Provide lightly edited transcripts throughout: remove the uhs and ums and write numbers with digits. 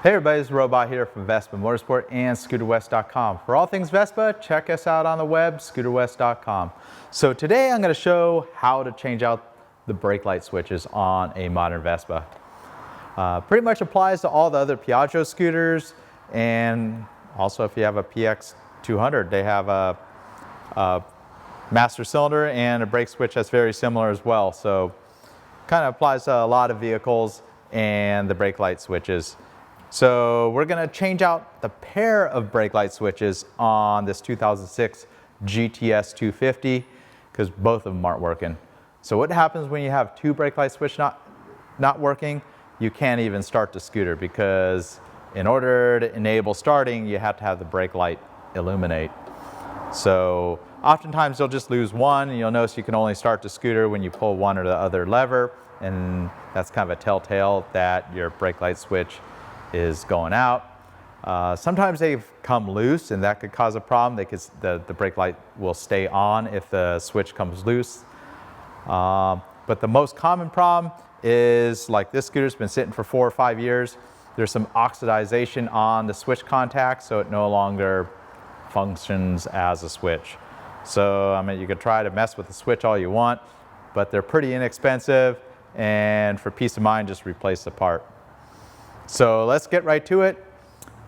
Hey everybody, it's Robot here from Vespa Motorsport and ScooterWest.com. For all things Vespa, check us out on the web, ScooterWest.com. So today I'm going to show how to change out the brake light switches on a modern Vespa. Pretty much applies to all the other Piaggio scooters, and also if you have a PX200, they have a master cylinder and a brake switch that's very similar as well. So kind of applies to a lot of vehicles and the brake light switches. So we're going to change out the pair of brake light switches on this 2006 GTS 250 because both of them aren't working. So what happens when you have two brake light switches not working? You can't even start the scooter because in order to enable starting, you have to have the brake light illuminate. So oftentimes you'll just lose one, and you'll notice you can only start the scooter when you pull one or the other lever, and that's kind of a telltale that your brake light switch is going out. Sometimes they've come loose, and that could cause a problem. The brake light will stay on if the switch comes loose. But the most common problem is, like this scooter's been sitting for 4 or 5 years. There's some oxidization on the switch contact, so it no longer functions as a switch. So I mean, you could try to mess with the switch all you want, but they're pretty inexpensive, and for peace of mind, just replace the part. So let's get right to it.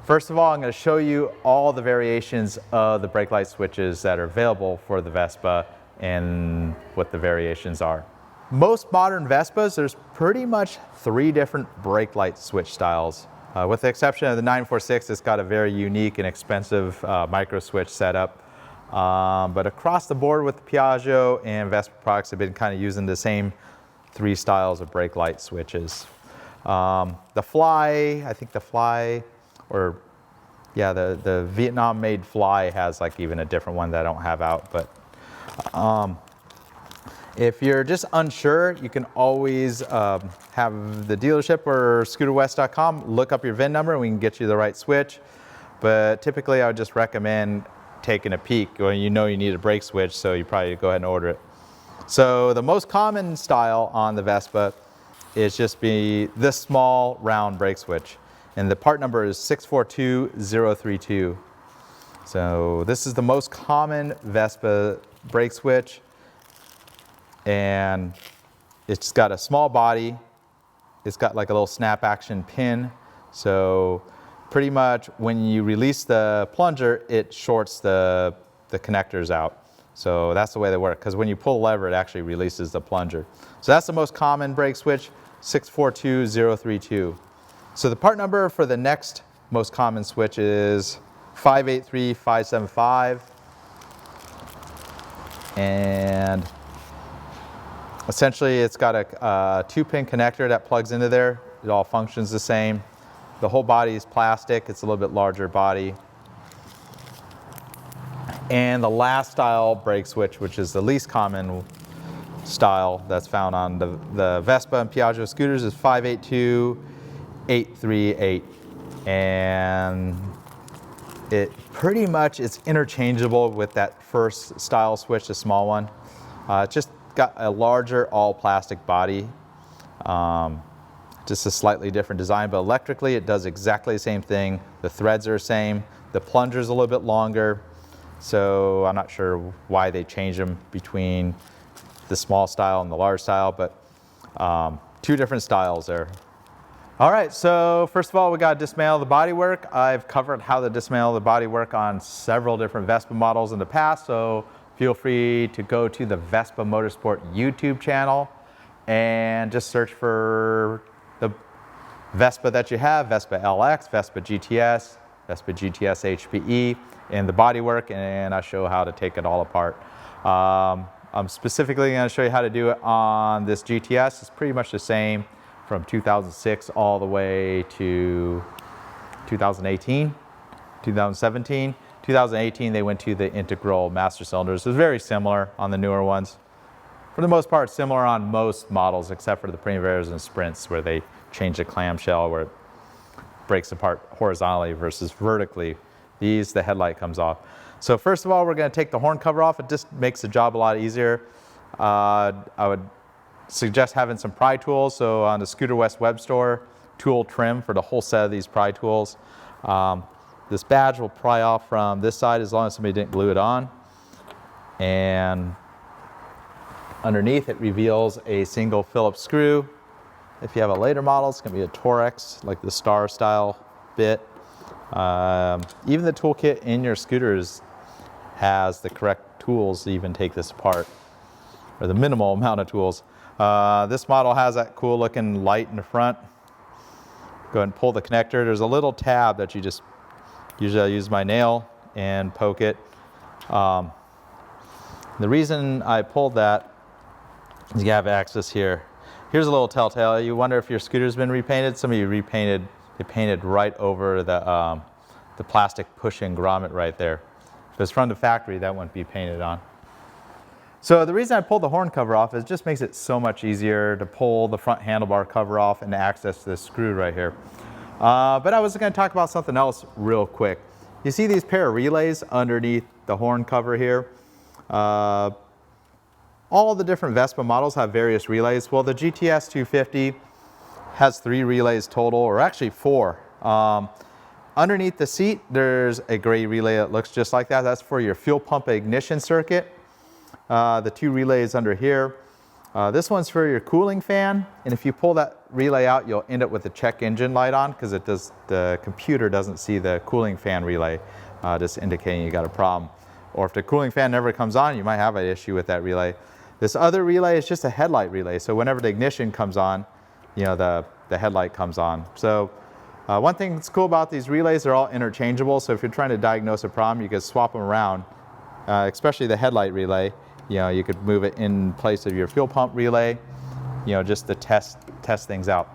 First of all, I'm going to show you all the variations of the brake light switches that are available for the Vespa and what the variations are. Most modern Vespas, there's pretty much 3 different brake light switch styles. With the exception of the 946, it's got a very unique and expensive micro switch setup. But across the board with the Piaggio and Vespa products have been kind of using the same 3 styles of brake light switches. The Fly, I think the Fly, or yeah, the Vietnam-made Fly has like even a different one that I don't have out. But if you're just unsure, you can always have the dealership or ScooterWest.com look up your VIN number and we can get you the right switch. But typically I would just recommend taking a peek when you know you need a brake switch, so you probably go ahead and order it. So the most common style on the Vespa is just be this small round brake switch, and the part number is 642032. So this is the most common Vespa brake switch, and it's got a small body. It's got like a little snap action pin, so pretty much when you release the plunger, it shorts the connectors out. So that's the way they work, because when you pull the lever, it actually releases the plunger. So that's the most common brake switch, 642032. So the part number for the next most common switch is 583575. And essentially it's got a 2-pin connector that plugs into there. It all functions the same. The whole body is plastic. It's a little bit larger body. And the last style brake switch, which is the least common style that's found on the Vespa and Piaggio scooters, is 582838. And it pretty much is interchangeable with that first style switch, the small one. It's just got a larger all plastic body. Just a slightly different design, but electrically it does exactly the same thing. The threads are the same. The plunger's a little bit longer. So I'm not sure why they changed them between the small style and the large style, but 2 different styles there. All right, so first of all, we got to dismantle the bodywork. I've covered how to dismantle the bodywork on several different Vespa models in the past, so feel free to go to the Vespa Motorsport YouTube channel and just search for the Vespa that you have, Vespa LX, Vespa GTS, Vespa GTS HPE, and the bodywork, and I show how to take it all apart. I'm specifically going to show you how to do it on this GTS. It's pretty much the same from 2006 all the way to 2018, 2017. 2018 they went to the integral master cylinders. It was very similar on the newer ones. For the most part, similar on most models except for the Primaveras and Sprints, where they change the clamshell where it breaks apart horizontally versus vertically. These, the headlight comes off. So first of all, we're going to take the horn cover off. It just makes the job a lot easier. I would suggest having some pry tools. So on the Scooter West web store, tool trim for the whole set of these pry tools. This badge will pry off from this side as long as somebody didn't glue it on. And underneath it reveals a single Phillips screw. If you have a later model, it's going to be a Torex, like the Star style bit. Even the toolkit in your scooters has the correct tools to even take this apart, or the minimal amount of tools. This model has that cool looking light in the front. Go ahead and pull the connector. There's a little tab that you just, usually I use my nail and poke it. The reason I pulled that is you have access here. Here's a little telltale. You wonder if your scooter's been repainted. Some of you repainted, they painted right over the plastic push-in grommet right there. If it's from the factory, that wouldn't be painted on. So the reason I pulled the horn cover off is it just makes it so much easier to pull the front handlebar cover off and to access this screw right here. But I was going to talk about something else real quick. You see these pair of relays underneath the horn cover here? All the different Vespa models have various relays. Well, the GTS 250 has 3 relays total, or actually 4. Underneath the seat, there's a gray relay that looks just like that. That's for your fuel pump ignition circuit. The 2 relays under here. This one's for your cooling fan, and if you pull that relay out, you'll end up with the check engine light on because the computer doesn't see the cooling fan relay, just indicating you got a problem. Or if the cooling fan never comes on, you might have an issue with that relay. This other relay is just a headlight relay, so whenever the ignition comes on, you know, the headlight comes on. So one thing that's cool about these relays, they're all interchangeable, so if you're trying to diagnose a problem, you can swap them around, especially the headlight relay. You know, you could move it in place of your fuel pump relay, you know, just to test things out.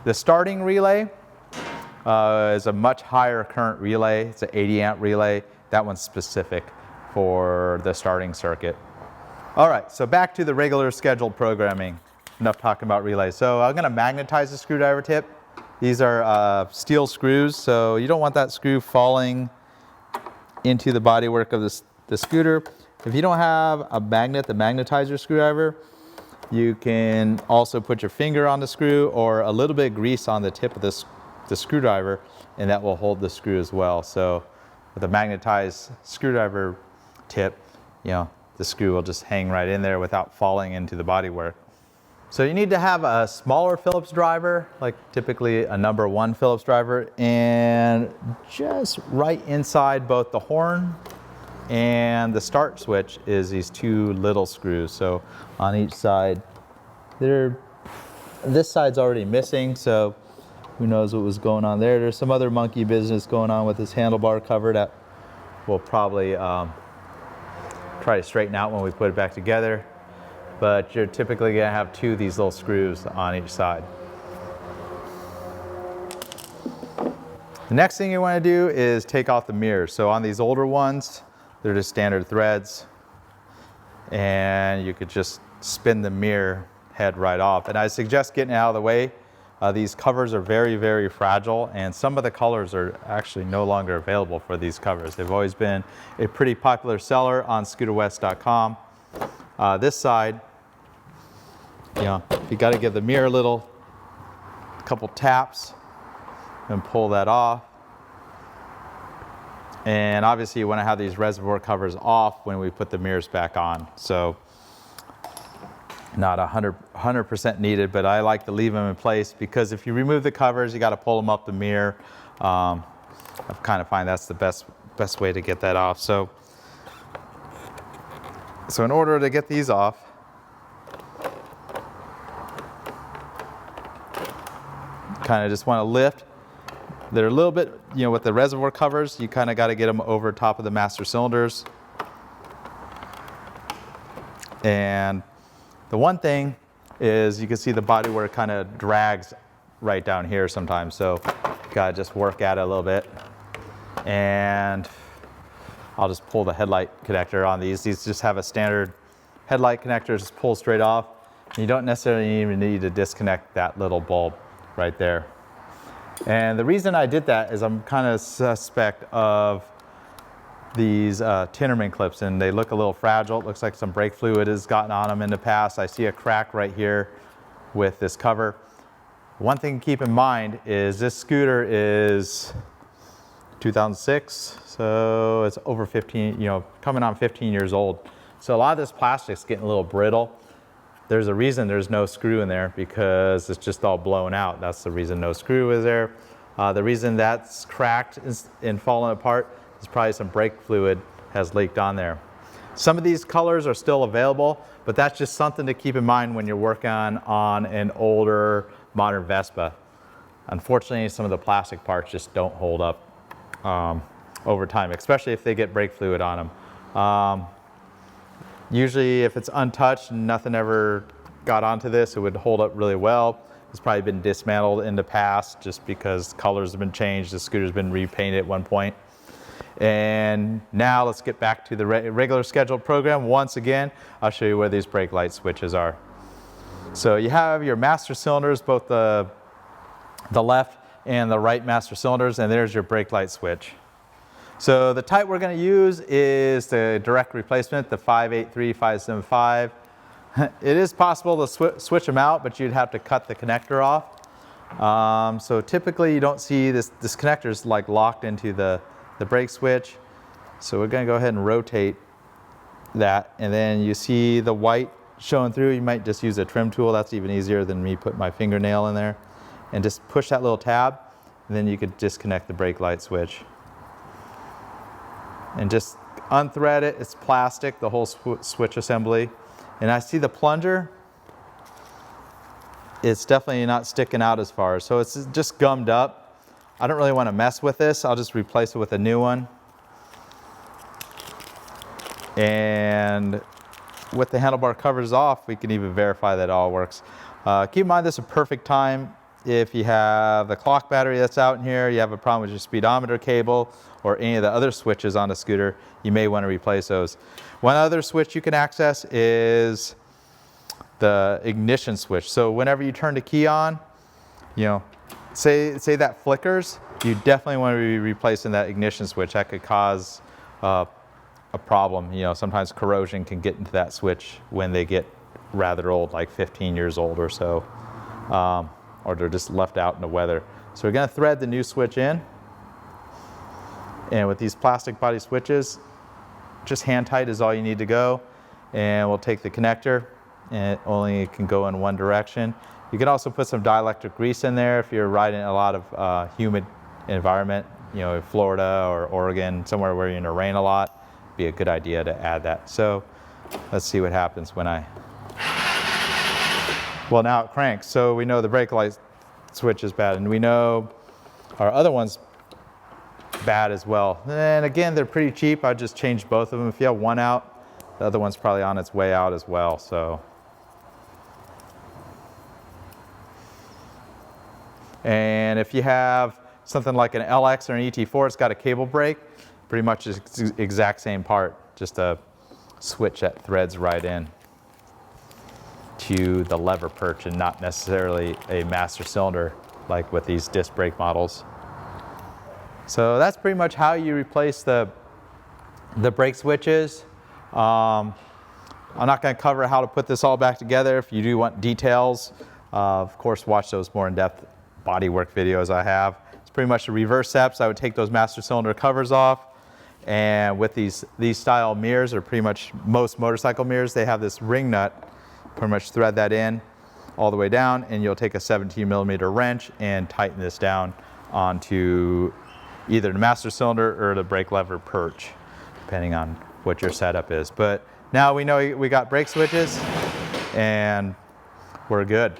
The starting relay is a much higher current relay. It's an 80 amp relay. That one's specific for the starting circuit. All right, so back to the regular scheduled programming. Enough talking about relays. So I'm gonna magnetize the screwdriver tip. These are steel screws, so you don't want that screw falling into the bodywork of the scooter. If you don't have a magnet that magnetizes your screwdriver, you can also put your finger on the screw or a little bit of grease on the tip of the screwdriver, and that will hold the screw as well. So with a magnetized screwdriver tip, you know, the screw will just hang right in there without falling into the bodywork. So you need to have a smaller Phillips driver, like typically a number 1 Phillips driver, and just right inside both the horn and the start switch is these 2 little screws. So on each side, this side's already missing, so who knows what was going on there. There's some other monkey business going on with this handlebar cover that we'll probably try to straighten out when we put it back together. But you're typically gonna have 2 of these little screws on each side. The next thing you wanna do is take off the mirrors. So on these older ones, they're just standard threads, and you could just spin the mirror head right off. And I suggest getting it out of the way. These covers are very, very fragile, and some of the colors are actually no longer available for these covers. They've always been a pretty popular seller on scooterwest.com. This side, you know, you got to give the mirror a couple taps and pull that off. And obviously you want to have these reservoir covers off when we put the mirrors back on. So not 100% needed, but I like to leave them in place because if you remove the covers, you got to pull them up the mirror. I kind of find that's the best way to get that off. So in order to get these off, kind of just want to lift. They're a little bit, you know, with the reservoir covers, you kind of got to get them over top of the master cylinders. And the one thing is you can see the bodywork kind of drags right down here sometimes. So got to just work at it a little bit. And I'll just pull the headlight connector on these. These just have a standard headlight connector, just pull straight off. You don't necessarily even need to disconnect that little bulb right there. And the reason I did that is I'm kind of suspect of these Tinnerman clips, and they look a little fragile. It looks like some brake fluid has gotten on them in the past. I see a crack right here with this cover. One thing to keep in mind is this scooter is 2006, so it's over 15, coming on 15 years old. So a lot of this plastic's getting a little brittle. There's a reason there's no screw in there, because it's just all blown out. That's the reason no screw is there. The reason that's cracked and fallen apart is probably some brake fluid has leaked on there. Some of these colors are still available, but that's just something to keep in mind when you're working on an older modern Vespa. Unfortunately, some of the plastic parts just don't hold up over time, especially if they get brake fluid on them. Usually if it's untouched and nothing ever got onto this, it would hold up really well. It's probably been dismantled in the past just because colors have been changed. The scooter's been repainted at one point. And now let's get back to the regular scheduled program. Once again, I'll show you where these brake light switches are. So you have your master cylinders, both the left and the right master cylinders, and there's your brake light switch. So the type we're going to use is the direct replacement, the 583, 575. It is possible to switch them out, but you'd have to cut the connector off. So typically you don't see this connector is like locked into the brake switch. So we're going to go ahead and rotate that, and then you see the white showing through. You might just use a trim tool. That's even easier than me putting my fingernail in there. And just push that little tab, and then you could disconnect the brake light switch. And just unthread it. It's plastic, the whole switch assembly. And I see the plunger, it's definitely not sticking out as far. So it's just gummed up. I don't really want to mess with this. I'll just replace it with a new one. And with the handlebar covers off, we can even verify that it all works. Keep in mind, this is a perfect time if you have the clock battery that's out in here, you have a problem with your speedometer cable or any of the other switches on the scooter, you may want to replace those. One other switch you can access is the ignition switch. So whenever you turn the key on, say that flickers, you definitely want to be replacing that ignition switch. That could cause a problem. Sometimes corrosion can get into that switch when they get rather old, like 15 years old or so. Or they're just left out in the weather. So we're going to thread the new switch in. And with these plastic body switches, just hand tight is all you need to go. And we'll take the connector, and it only can go in one direction. You can also put some dielectric grease in there if you're riding a lot of humid environment, Florida or Oregon, somewhere where you're in the rain a lot. It'd be a good idea to add that. So let's see what happens when well, now it cranks, so we know the brake light switch is bad, and we know our other one's bad as well. And again, they're pretty cheap. I just changed both of them. If you have one out, the other one's probably on its way out as well. So, and if you have something like an LX or an ET4, it's got a cable brake, pretty much the exact same part, just a switch that threads right in to the lever perch and not necessarily a master cylinder like with these disc brake models. So that's pretty much how you replace the brake switches. I'm not going to cover how to put this all back together. If you do want details, of course watch those more in-depth bodywork videos I have. It's pretty much the reverse steps. I would take those master cylinder covers off, and with these style mirrors, or pretty much most motorcycle mirrors, they have this ring nut. Pretty much thread that in all the way down, and you'll take a 17mm wrench and tighten this down onto either the master cylinder or the brake lever perch, depending on what your setup is. But now we know we got brake switches and we're good.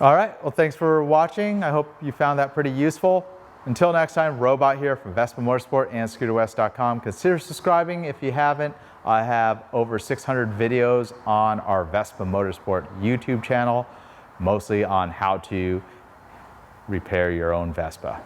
All right, well, thanks for watching. I hope you found that pretty useful. Until next time, Robot here from Vespa Motorsport and ScooterWest.com. Consider subscribing if you haven't. I have over 600 videos on our Vespa Motorsport YouTube channel, mostly on how to repair your own Vespa.